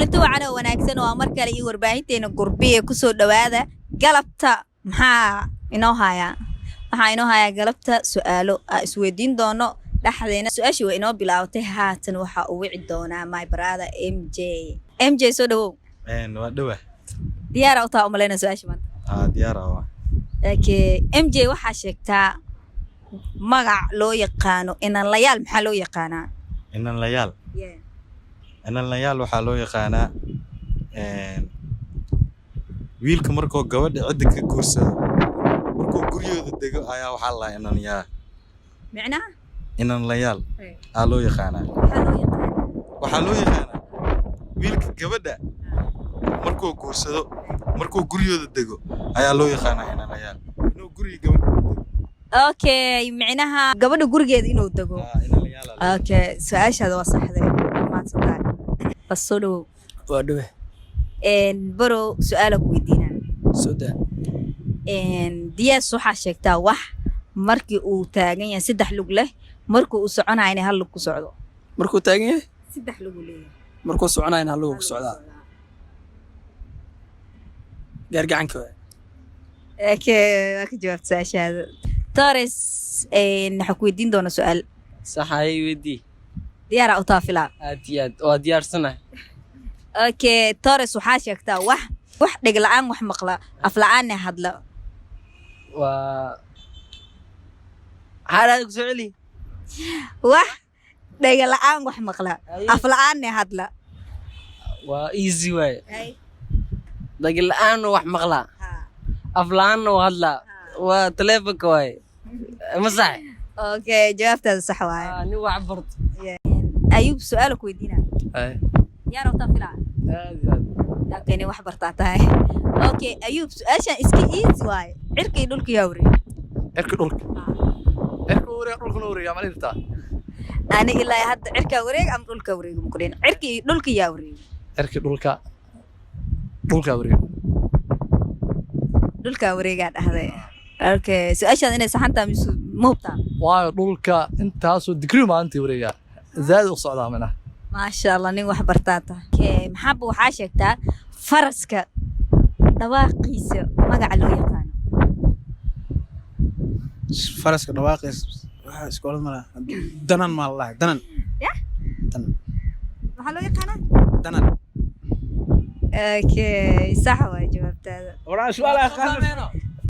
inta wacana wanaagsan oo mar kale ii warbaahinteena gurbiye ku soo dhawaada galabta maxaa inoo haya waxaa inoo haya galabta su'aalo isweydiin doono dhaxdeena su'aashi way inoo bilaawtay haatan waxa uu wici doonaa my brother MJ soo dhawow waa dhawa diyaar u taa umaleyna su'aashi maanta diyaar ah MJ waxaa sheegtaa magac loo yaqaano inan layaal maxaa loo yaqaanaa inan layaal inan layaal waxaa loo yaqaanaa wiilka markuu gabadha cidda ka guursado markuu guryooda dego ayaa waxaa la inan yaa macnaha inan layaal loo yaqaanaa waxaa loo yaqaanaa wiilka gabadha markuu guursado markuu guryooda dego ayaa loo yaqaanaa inan layaal inuu guriga gabadha okay macnaha gabadha gurigeeda inuu dego okay su'aashaada waa saxday maadsantahay bas soo dhawow waa dhawe baro su'aala ku weydiinaa soda diyaas waxaa sheegtaa wax markii uu taagan yahay saddex lug leh markuu uu soconayna hal lug ku socdo markuu taagan yahay saddex lug leeyahay markuu soconayna hal lug ku socdaa gaargacanka waa ka jawaabta su'aashaada Torres waxaa ku weydiin doona su'aal saxay weydii diyaar u taa filaa aad iyo aad waa diyaarsanahay okay Torres waxaa sheegtaa wax dhig la'aan wax maqla af la'aan hadla waa xaalad ku soceli wax dhig la'aan wax maqla af la'aan hadla waa easy way dhig la'aan wax maqla af la'aan hadla waa telefonka way ma sax okay jawaabtaada sax waay ni wax barto ayub su'aal ku weydiinaa diyaar u taa filaa لكن واحد برتاعتها اوكي ايوب سؤال اسكي ايزي واي عركي دولك يا وري cirka dhulka cirka wareeg dhulka wareeg ama inta انا الا هاد عركا وريق ام دولك وريق مقولين عركي دولك يا وري cirka dhulka wareeg دولك وريق هذا اوكي سؤال اني saxanta ma hubtaa waa dhulka intaas oo digri maanta wareega zaad u socdaa mana ما شاء الله نين wax bartaata okay maxab waxa sheegtaa faraska dhawaaqiisa magaca loo yaqaan faraska dhawaaqiisa waxa iskoolad mala danan ma la danan ya danan waxa loo yaqaan danan okay sax waa jawaabtaada wala su'aal aqaan